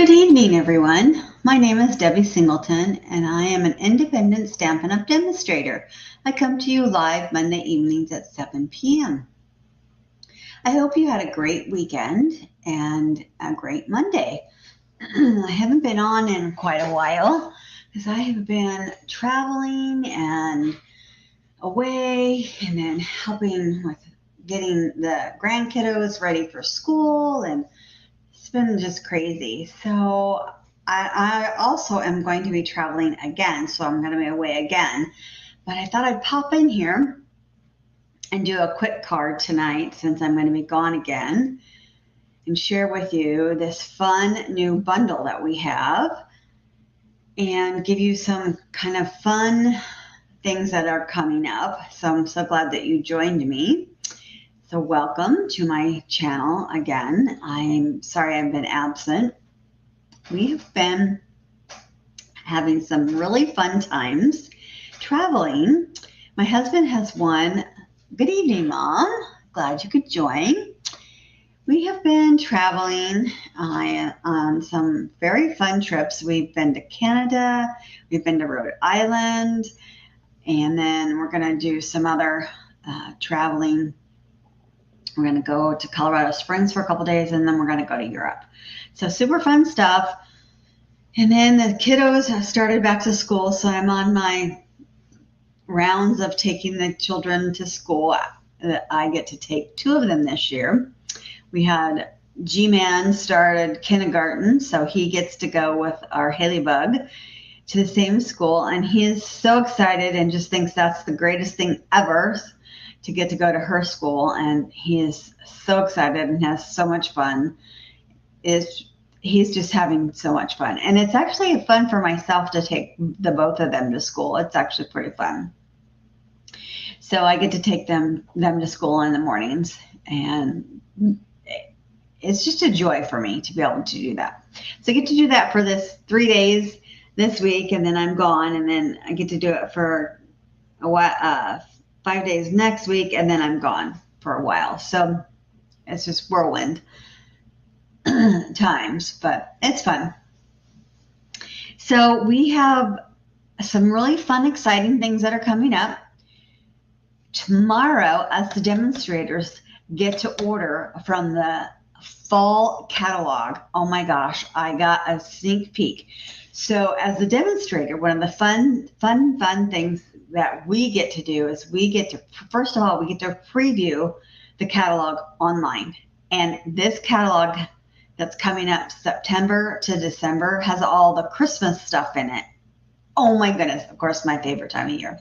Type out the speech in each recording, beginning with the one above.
Good evening, everyone. My name is Debbie Singleton, and I am an independent Stampin' Up! Demonstrator. I come to you live Monday evenings at 7 p.m. I hope you had a great weekend and a great Monday. I haven't been on in quite a while because I have been traveling and away and then helping with getting the grandkiddos ready for school, and it's been just crazy. So I also am going to be traveling again, so I'm going to be away again. But I thought I'd pop in here and do a quick card tonight since I'm going to be gone again and share with you this fun new bundle that we have and give you some kind of fun things that are coming up. So I'm so glad that you joined me. So welcome to my channel again. I'm sorry I've been absent. We have been having some really fun times traveling. My husband has won. Good evening, Mom. Glad you could join. We have been traveling on some very fun trips. We've been to Canada, we've been to Rhode Island, and then we're going to do some other traveling. We're going to go to Colorado Springs for a couple days, and then we're going to go to Europe. So super fun stuff. And then the kiddos have started back to school, so I'm on my rounds of taking the children to school. I get to take 2 of them this year. We had G-Man started kindergarten, so he gets to go with our Haley Bug to the same school, and he is so excited and just thinks that's the greatest thing ever to get to go to her school, and he is so excited and has so much fun. He's just having so much fun, and it's actually fun for myself to take the both of them to school. It's actually pretty fun. So I get to take them to school in the mornings, and it's just a joy for me to be able to do that. So I get to do that for this 3 days this week, and then I'm gone, and then I get to do it for a while, 5 days next week, and then I'm gone for a while. So it's just whirlwind times, but it's fun. So we have some really fun, exciting things that are coming up. Tomorrow, us the demonstrators get to order from the fall catalog. Oh my gosh, I got a sneak peek. So as a demonstrator, one of the fun things that we get to do is first of all, we get to preview the catalog online. And this catalog that's coming up September to December has all the Christmas stuff in it. Oh my goodness, of course, my favorite time of year.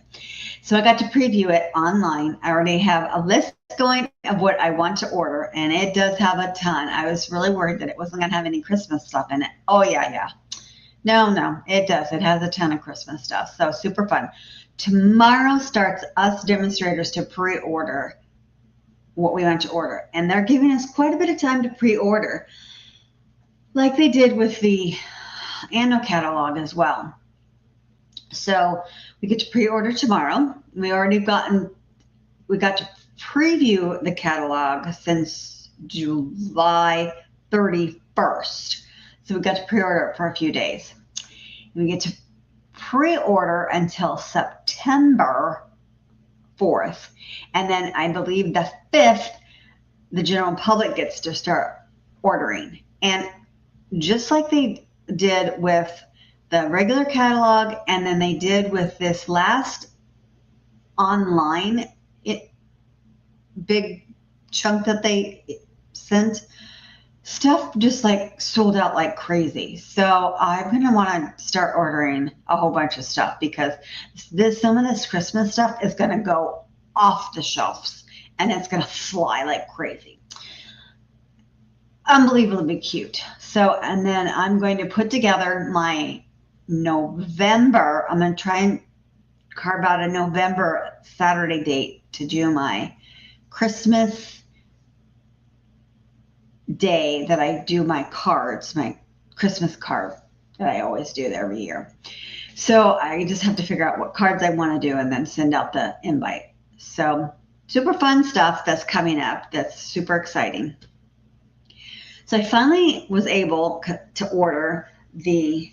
So I got to preview it online. I already have a list going of what I want to order, and it does have a ton. I was really worried that it wasn't going to have any Christmas stuff in it. Oh, yeah. No, it does. It has a ton of Christmas stuff, so super fun. Tomorrow starts us demonstrators to pre-order what we want to order, and they're giving us quite a bit of time to pre-order, like they did with the annual catalog as well. So we get to pre-order tomorrow. We got to preview the catalog since July 31st. So we got to pre-order it for a few days. We get to pre-order until September 4th. And then I believe the 5th, the general public gets to start ordering. And just like they did with the regular catalog, and then they did with this last online big chunk that they sent, stuff just like sold out like crazy. So I'm going to want to start ordering a whole bunch of stuff because some of this Christmas stuff is going to go off the shelves and it's going to fly like crazy. Unbelievably cute. So, and then I'm going to put together my November. I'm going to try and carve out a November Saturday date to do my Christmas day that I do my cards, my Christmas card that I always do every year. So I just have to figure out what cards I want to do and then send out the invite. So super fun stuff that's coming up. That's super exciting. So I finally was able to order the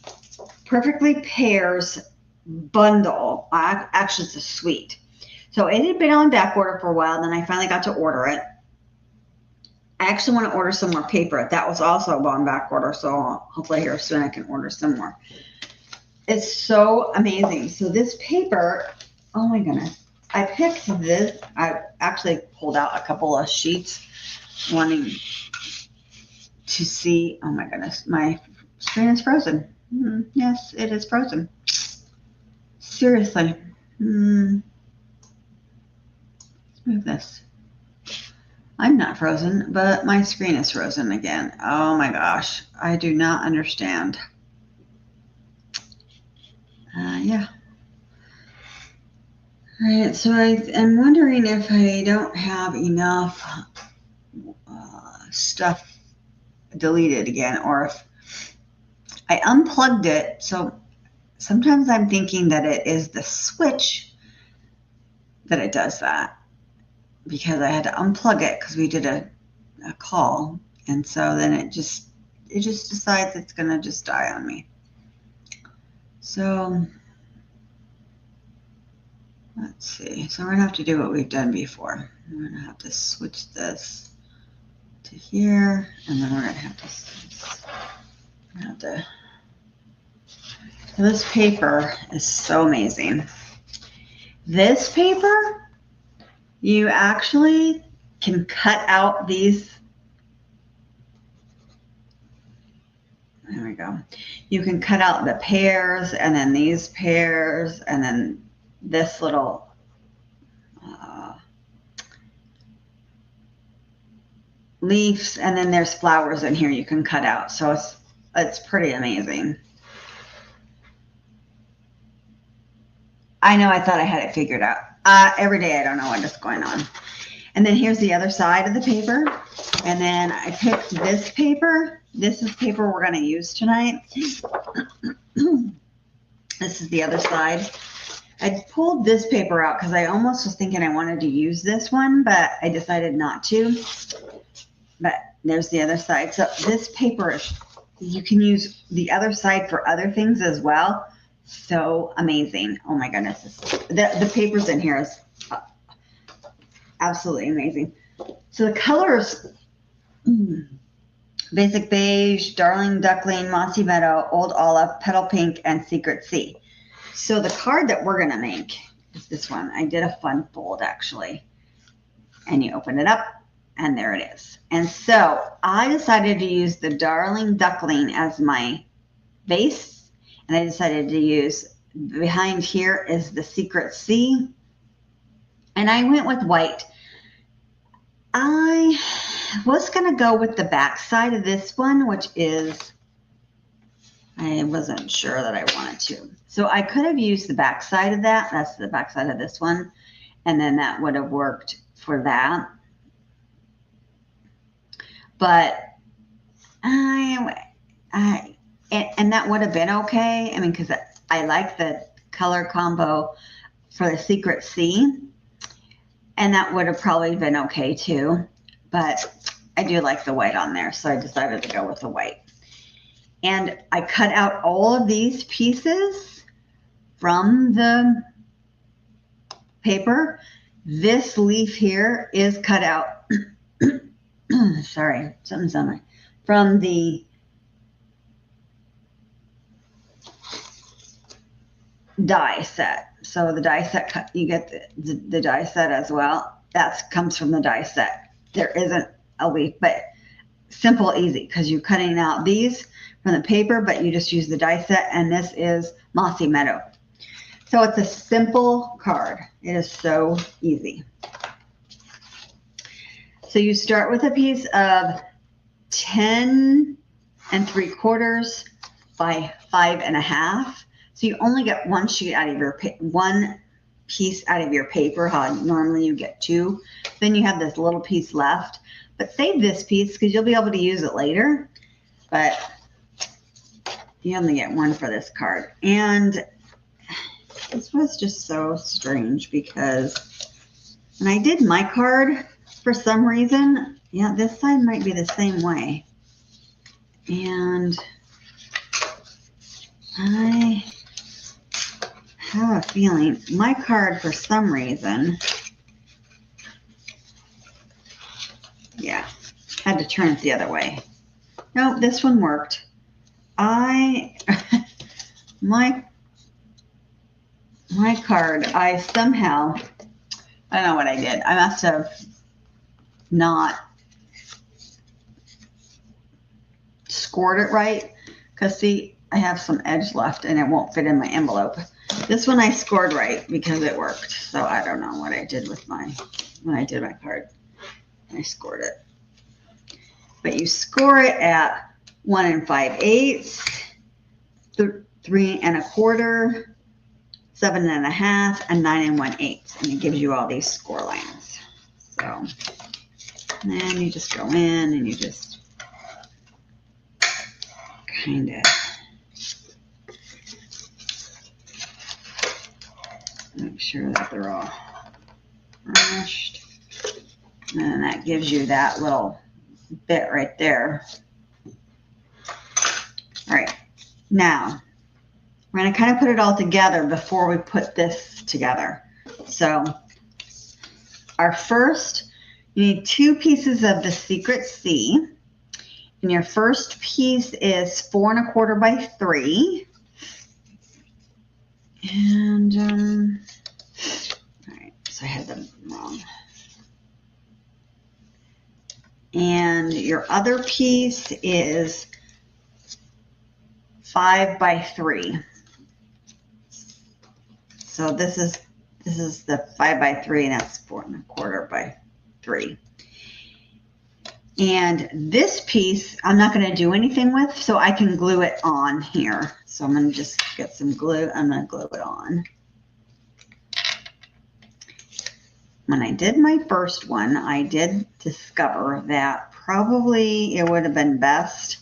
Perfectly Pears bundle. Actually, it's a suite. So it had been on back order for a while, then I finally got to order it. I actually want to order some more paper. That was also on back order, so hopefully here soon I can order some more. It's so amazing. So this paper, oh my goodness. I picked this. I actually pulled out a couple of sheets wanting to see. Oh my goodness, my screen is frozen. Yes, it is frozen. Seriously. Let's move this. I'm not frozen, but my screen is frozen again. Oh my gosh, I do not understand. Yeah. All right, so I'm wondering if I don't have enough stuff deleted again, or if I unplugged it. So sometimes I'm thinking that it is the switch that it does that, because I had to unplug it because we did a call, and so then it just decides it's gonna just die on me. So let's see. So we're gonna have to do what we've done before. We're gonna have to switch this to here, and then we're gonna have to. So this paper is so amazing. This paper, you actually can cut out these. There we go. You can cut out the pears, and then these pears, and then this little leaves, and then there's flowers in here you can cut out. So it's pretty amazing. I know, I thought I had it figured out. Every day I don't know what is going on. And then here's the other side of the paper. And then I picked this paper. This is paper we're going to use tonight. This is the other side. I pulled this paper out because I almost was thinking I wanted to use this one, but I decided not to. But there's the other side. So this paper, you can use the other side for other things as well. So amazing. Oh my goodness. The papers in here is absolutely amazing. So the colors, Basic Beige, Darling Duckling, Mossy Meadow, Old Olive, Petal Pink, and Secret Sea. So the card that we're going to make is this one. I did a fun fold actually. And you open it up and there it is. And so I decided to use the Darling Duckling as my base. And I decided to use, behind here is the Secret Sea. And I went with white. I was going to go with the back side of this one, which is, I wasn't sure that I wanted to. So I could have used the back side of that. That's the back side of this one. And then that would have worked for that. But and that would have been okay. I mean, because I like the color combo for the Secret Sea. And that would have probably been okay too. But I do like the white on there, so I decided to go with the white. And I cut out all of these pieces from the paper. This leaf here is cut out. Sorry, something's on my, from the die set. So the die set, you get the die set as well. That comes from the die set. There isn't a leaf, but simple, easy, because you're cutting out these from the paper, but you just use the die set, and this is Mossy Meadow. So it's a simple card. It is so easy. So you start with a piece of 10 3/4 by 5 1/2. So you only get one sheet out of your one piece out of your paper. How normally you get two. Then you have this little piece left. But save this piece because you'll be able to use it later. But you only get one for this card. And this was just so strange because when I did my card, for some reason, yeah, this side might be the same way. And I have a feeling my card, for some reason, yeah, had to turn it the other way. No, this one worked. My card, I somehow, I don't know what I did. I must have not scored it right, because see, I have some edge left and it won't fit in my envelope. This one I scored right because it worked. So I don't know what I did with when I did my card. I scored it. But you score it at 1 5/8, 3 1/4, 7 1/2, and 9 1/8. And it gives you all these score lines. So then you just go in and you just kind of make sure that they're all brushed. And that gives you that little bit right there. All right, now we're going to kind of put it all together before we put this together. So our first, you need 2 pieces of the Secret C. And your first piece is 4 1/4 by 3. And, all right, so I had them wrong. And your other piece is 5 by 3. So this is the 5 by 3, and that's 4 1/4 by 3. And this piece I'm not going to do anything with, so I can glue it on here. So I'm going to just get some glue. I'm going to glue it on. When I did my first one, I did discover that probably it would have been best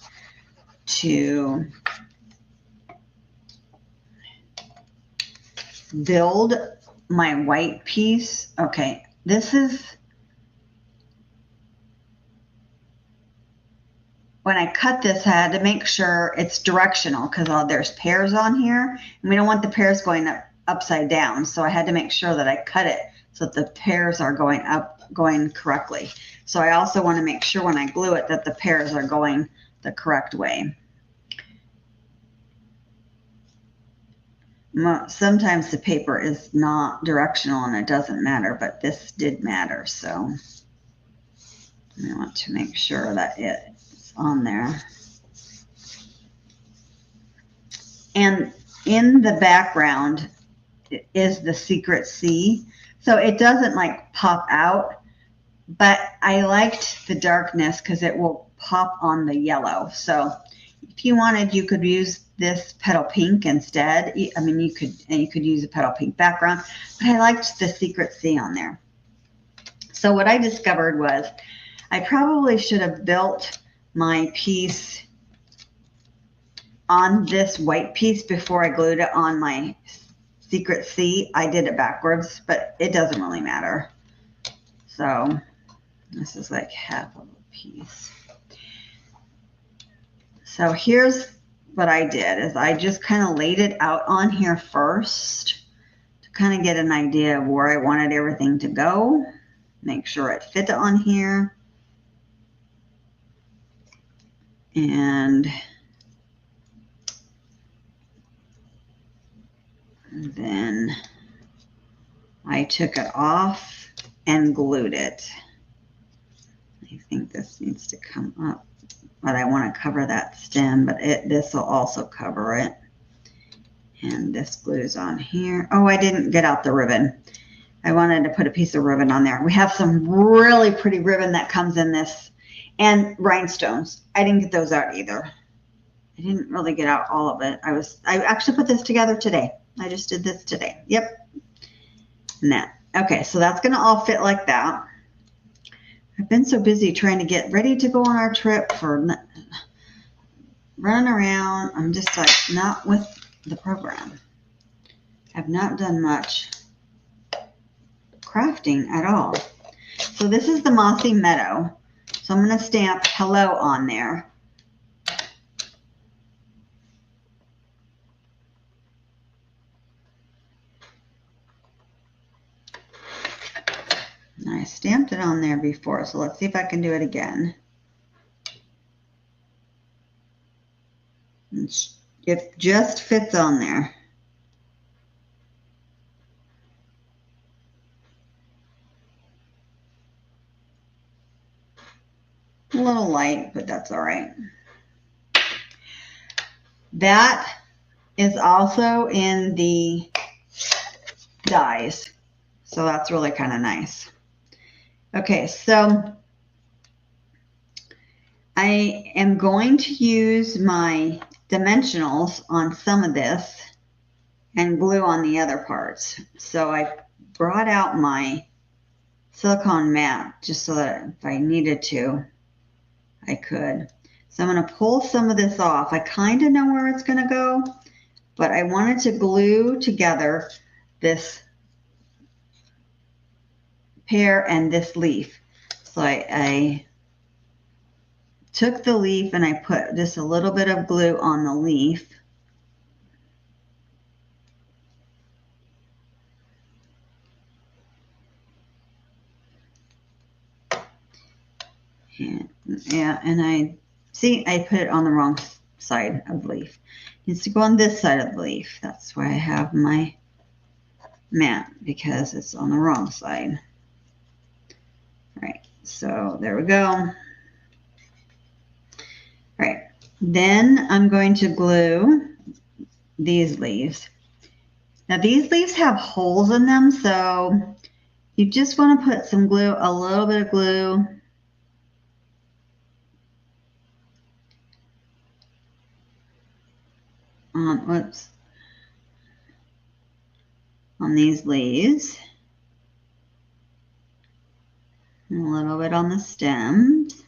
to build my white piece. Okay, this is, when I cut this, I had to make sure it's directional because there's pears on here, and we don't want the pears going upside down. So I had to make sure that I cut it so that the pears are going correctly. So I also want to make sure when I glue it that the pears are going the correct way. Sometimes the paper is not directional and it doesn't matter, but this did matter. So I want to make sure that it's on there. And in the background is the Secret C. So it doesn't like pop out, but I liked the darkness because it will pop on the yellow. So if you wanted, you could use this petal pink instead. I mean, you could use a petal pink background, but I liked the Secret C on there. So what I discovered was I probably should have built my piece on this white piece before I glued it on my Secret C. I did it backwards, but it doesn't really matter. So this is like half of a piece. So here's what I did is I just kind of laid it out on here first to kind of get an idea of where I wanted everything to go. Make sure it fit on here. And then I took it off and glued it. I think this needs to come up, but I want to cover that stem, but this will also cover it. And this glues on here. Oh, I didn't get out the ribbon. I wanted to put a piece of ribbon on there. We have some really pretty ribbon that comes in this, and rhinestones. I didn't get those out either. I didn't really get out all of it. I actually put this together today. I just did this today. Yep. And that. Okay, so that's going to all fit like that. I've been so busy trying to get ready to go on our trip for running around. I'm just like not with the program. I've not done much crafting at all. So this is the Mossy Meadow. So I'm going to stamp hello on there. I stamped it on there before, so let's see if I can do it again. It just fits on there. A little light, but that's all right. That is also in the dies, so that's really kind of nice. Okay, so I am going to use my dimensionals on some of this and glue on the other parts. So I brought out my silicone mat just so that if I needed to, I could. So I'm going to pull some of this off. I kind of know where it's going to go, but I wanted to glue together this pear and this leaf. So I took the leaf and I put just a little bit of glue on the leaf. And I see I put it on the wrong side of the leaf. It needs to go on this side of the leaf. That's why I have my mat, because it's on the wrong side. All right, so there we go. All right, then I'm going to glue these leaves. Now these leaves have holes in them, so you just want to put some glue, a little bit of glue on, on these leaves. And a little bit on the stems.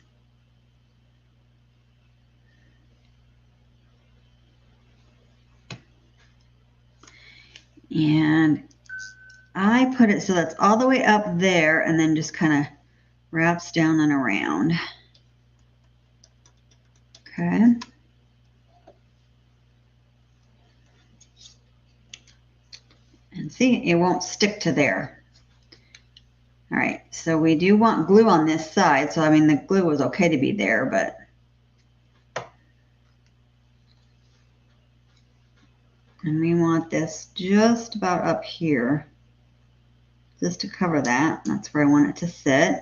And I put it so that's all the way up there and then just kind of wraps down and around. Okay. And see, it won't stick to there. All right, so we do want glue on this side. So, I mean, the glue was okay to be there, but and we want this just about up here, just to cover that. That's where I want it to sit.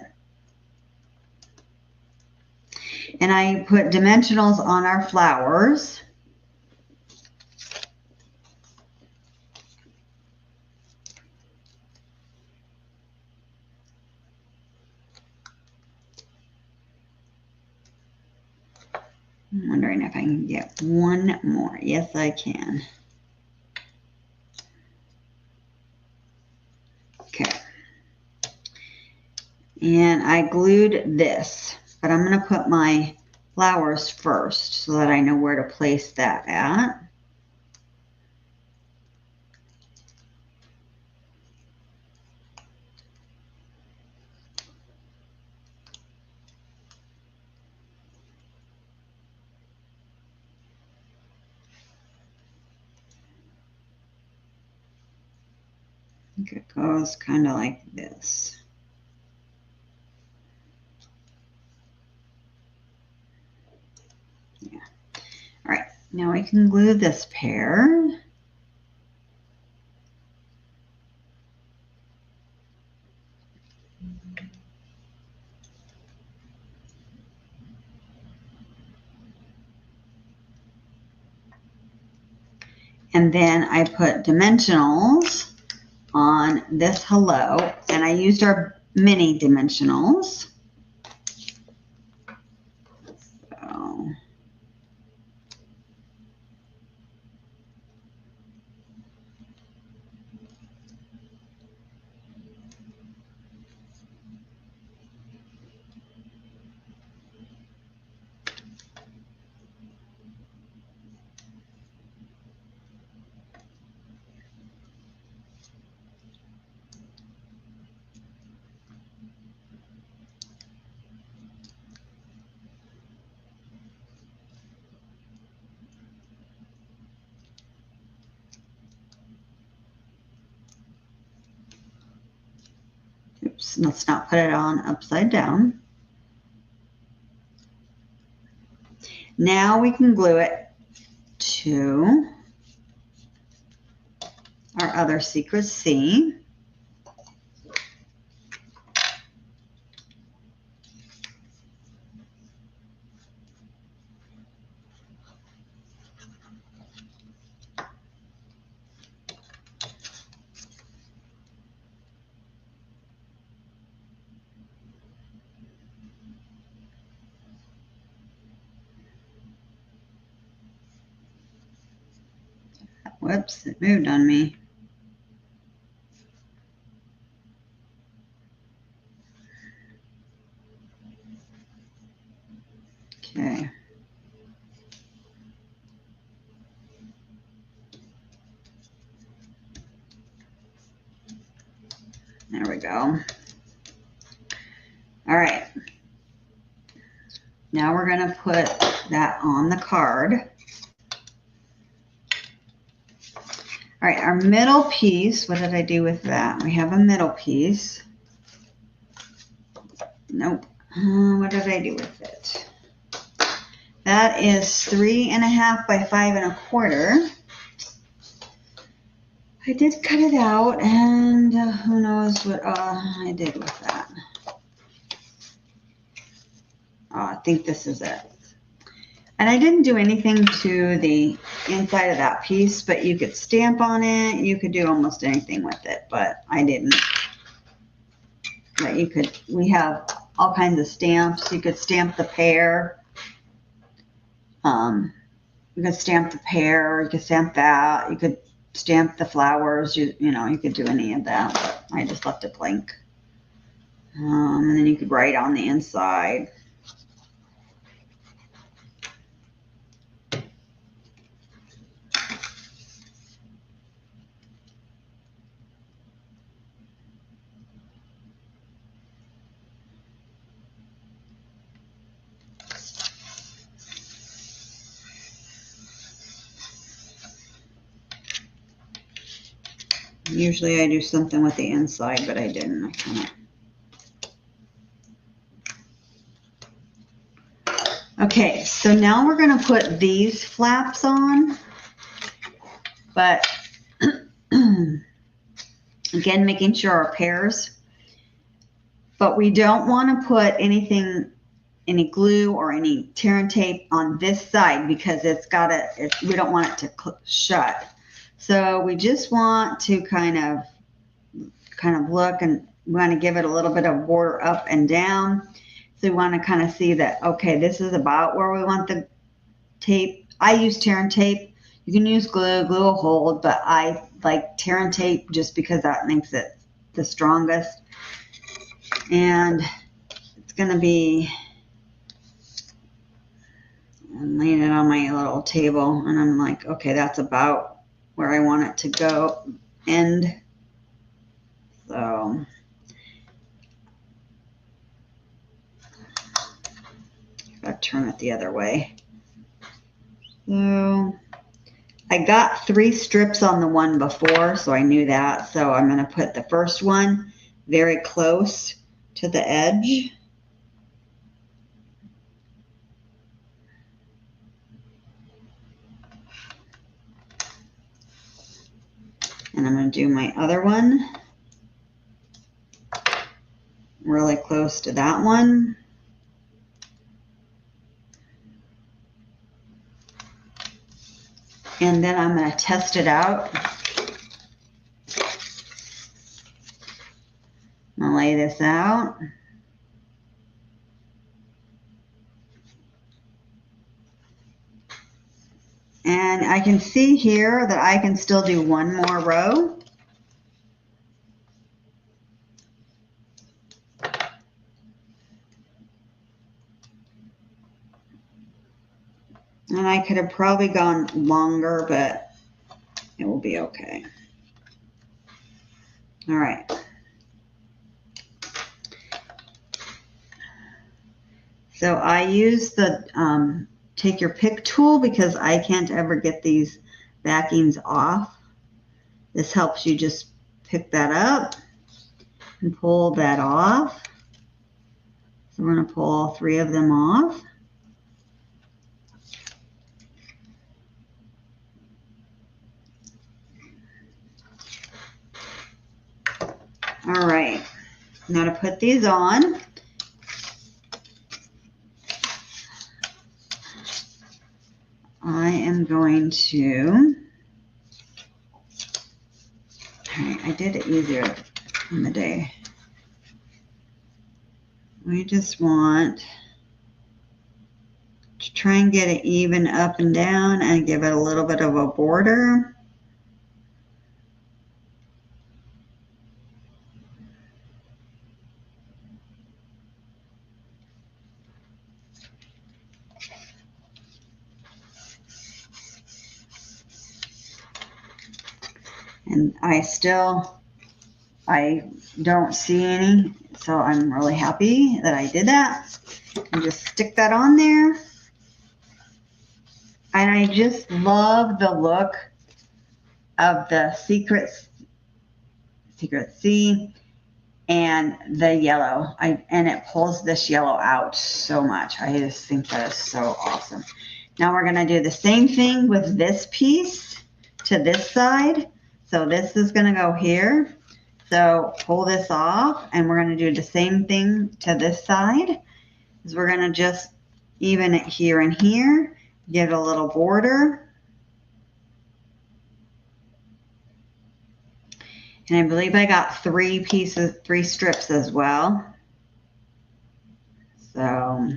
And I put dimensionals on our flowers. I'm wondering if I can get one more. Yes, I can. Okay. And I glued this, but I'm going to put my flowers first so that I know where to place that at. I think it goes kind of like this. Yeah. All right, now we can glue this pear. And then I put dimensionals on this hello, and I used our mini dimensionals. So Oops, let's not put it on upside down. Now we can glue it to our other secret C. Whoops, it moved on me. Okay. There we go. All right. Now we're going to put that on the card. All right, our middle piece, what did I do with that? We have a middle piece. Nope. What did I do with it? That is 3.5 by 5.25. I did cut it out, and who knows what I did with that. Oh, I think this is it. And I didn't do anything to the inside of that piece, but you could stamp on it. You could do almost anything with it, but I didn't. But you could, we have all kinds of stamps. You could stamp the pear. You could stamp the pear. You could stamp that. You could stamp the flowers. You know, you could do any of that, but I just left it blank. And then you could write on the inside. Usually I do something with the inside, but I didn't. I kind of. Okay, so now we're going to put these flaps on, but again, making sure our pears, but we don't want to put anything, any glue or any tear and tape on this side because we don't want it to shut. So we just want to kind of look, and we want to give it a little bit of border up and down. So we want to kind of see that, okay, this is about where we want the tape. I use tear and tape. You can use glue. Glue will hold, but I like tear and tape just because that makes it the strongest. And it's going to be, I'm laying it on my little table, and I'm like, okay, that's about where I want it to go end. So I'll turn it the other way. So I got 3 strips on the one before, so I knew that. So I'm going to put the first one very close to the edge. And I'm going to do my other one really close to that one. And then I'm going to test it out. I'm going to lay this out. And I can see here that I can still do one more row. And I could have probably gone longer, but it will be okay. All right. So I use the take your pick tool because I can't ever get these backings off. This helps you just pick that up. and pull that off. So we're going to pull all 3 of them off. All right, now to put these on, I am going to, I did it easier in the day. We just want to try and get it even up and down and give it a little bit of a border. And I don't see any, so I'm really happy that I did that. And just stick that on there. And I just love the look of the Secret C and the yellow. And it pulls this yellow out so much. I just think that is so awesome. Now we're going to do the same thing with this piece to this side. So this is going to go here. So pull this off, and we're going to do the same thing to this side. Is we're going to just even it here and here, give it a little border. And I believe I got 3 strips as well. So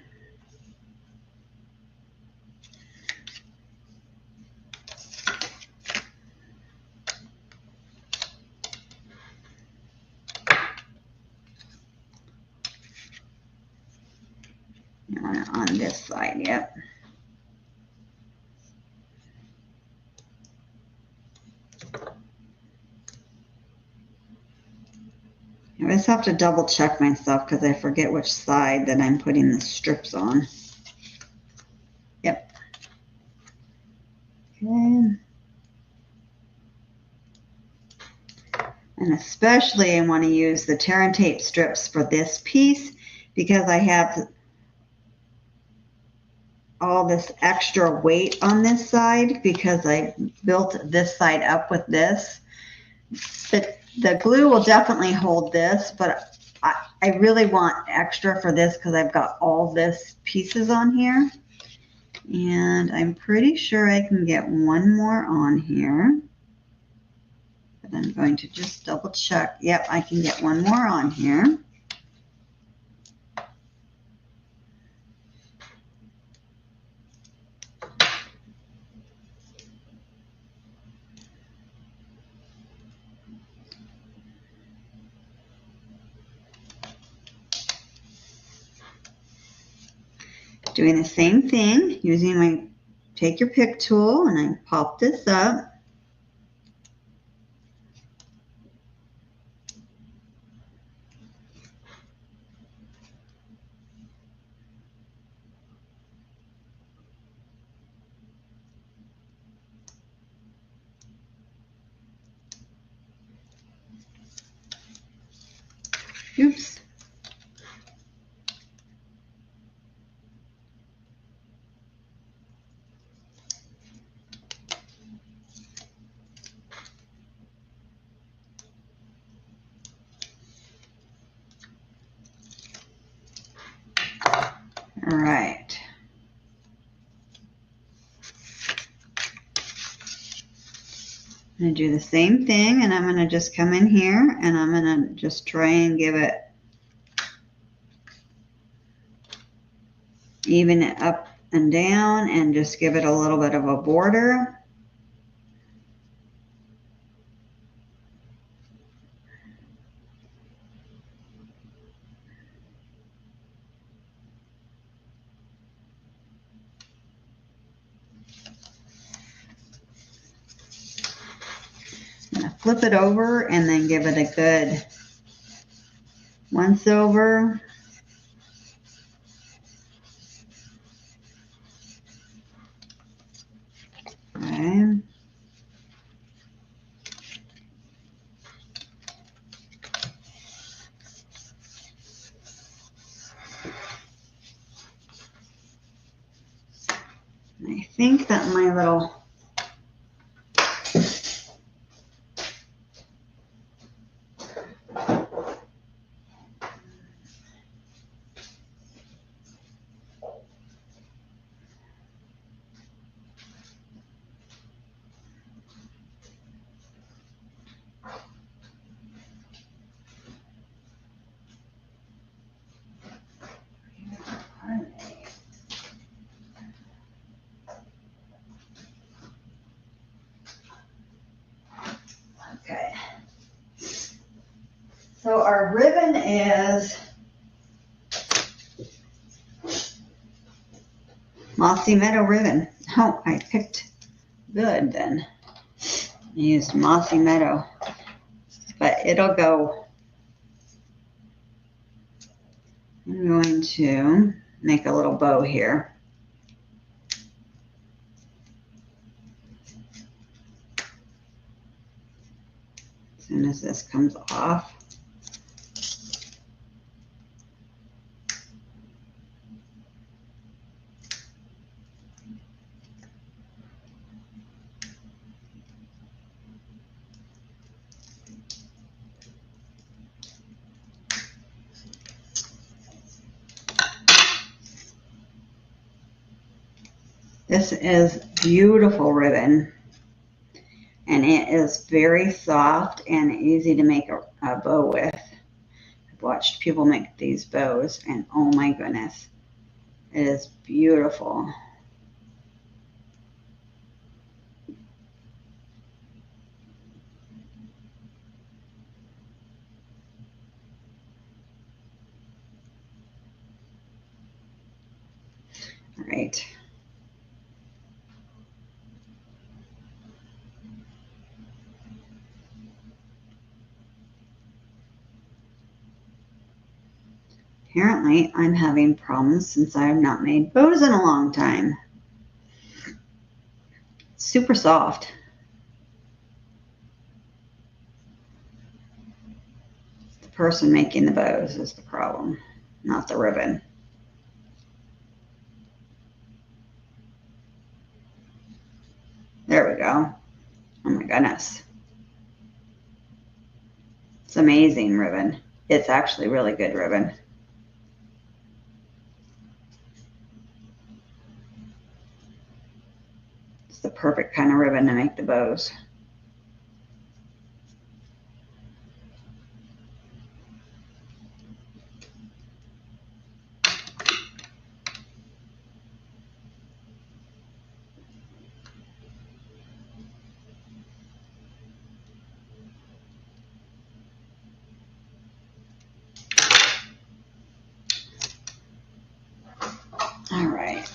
on this side, yep. I just have to double check myself because I forget which side that I'm putting the strips on. Yep. Okay. And especially I want to use the tear and tape strips for this piece because I have all this extra weight on this side because I built this side up with this. The glue will definitely hold this, but I really want extra for this because I've got all this pieces on here. And I'm pretty sure I can get one more on here. But I'm going to just double check. Yep, I can get one more on here. Doing the same thing, using my, take your pick tool and I pop this up. Oops. All right. I'm going to do the same thing, and I'm going to just come in here and I'm going to just try and give it, even it up and down, and just give it a little bit of a border. I'm going to flip it over and then give it a good once over. Okay. think that my little okay. So our ribbon is Mossy Meadow ribbon. Oh, I picked good then. I used Mossy Meadow, but it'll go. I'm going to make a little bow here. As soon as this comes off. This is beautiful ribbon, and it is very soft and easy to make a bow with. I've watched people make these bows, and oh my goodness, it is beautiful. All right. Apparently, I'm having problems since I have not made bows in a long time. Super soft. The person making the bows is the problem, not the ribbon. There we go. Oh my goodness. It's amazing ribbon. It's actually really good ribbon. It's the perfect kind of ribbon to make the bows. All right.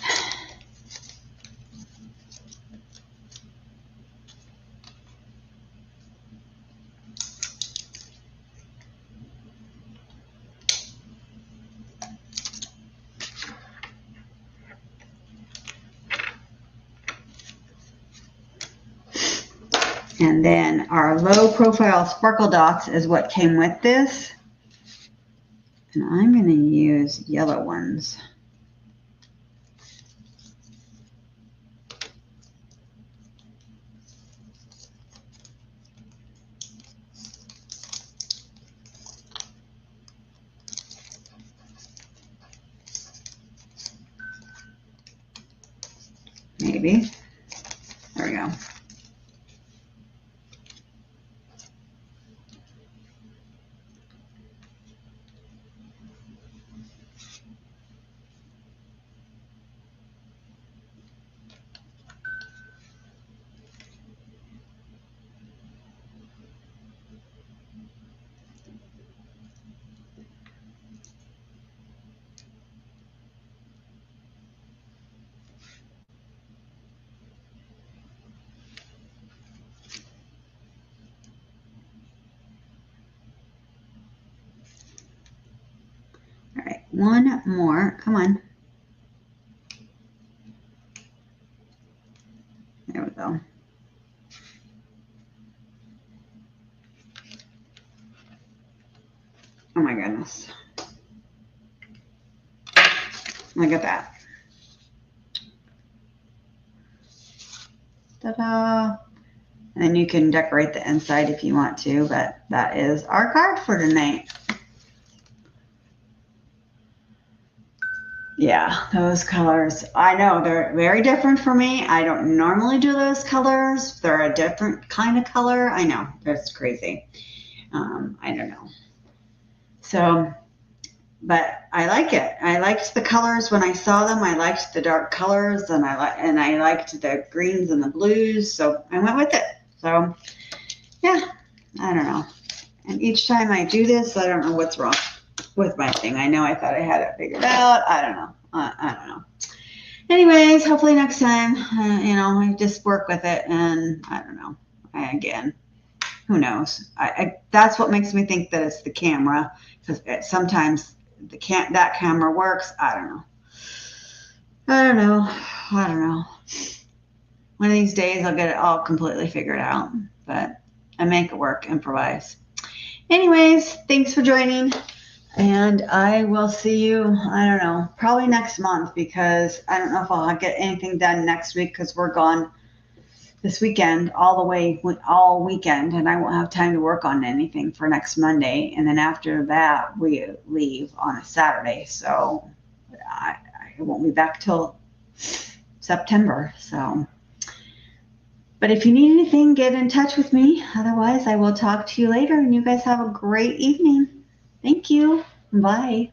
And then our low profile sparkle dots is what came with this. And I'm going to use yellow ones. Maybe. There we go. All right, one more. Come on. There we go. Oh my goodness. Look at that. Ta-da. And then you can decorate the inside if you want to, but that is our card for tonight. Yeah, those colors. I know they're very different for me. I don't normally do those colors. They're a different kind of color. I know, that's crazy. I don't know. So, but I like it. I liked the colors when I saw them. I liked the dark colors, and I liked the greens and the blues. So I went with it. So, yeah, I don't know. And each time I do this, I don't know what's wrong with my thing. I know I thought I had it figured out. I don't know. I don't know. Anyways, hopefully next time, I just work with it, and I don't know. Again, who knows? That's what makes me think that it's the camera, because sometimes that camera works. I don't know. One of these days I'll get it all completely figured out, but I make it work, improvise. Anyways, thanks for joining, and I will see you, I don't know, probably next month, because I don't know if I'll get anything done next week, because we're gone this weekend all weekend, and I won't have time to work on anything for next Monday, and then after that we leave on a Saturday, so I won't be back till September. So, but if you need anything, get in touch with me. Otherwise, I will talk to you later, and you guys have a great evening. Thank you. Bye.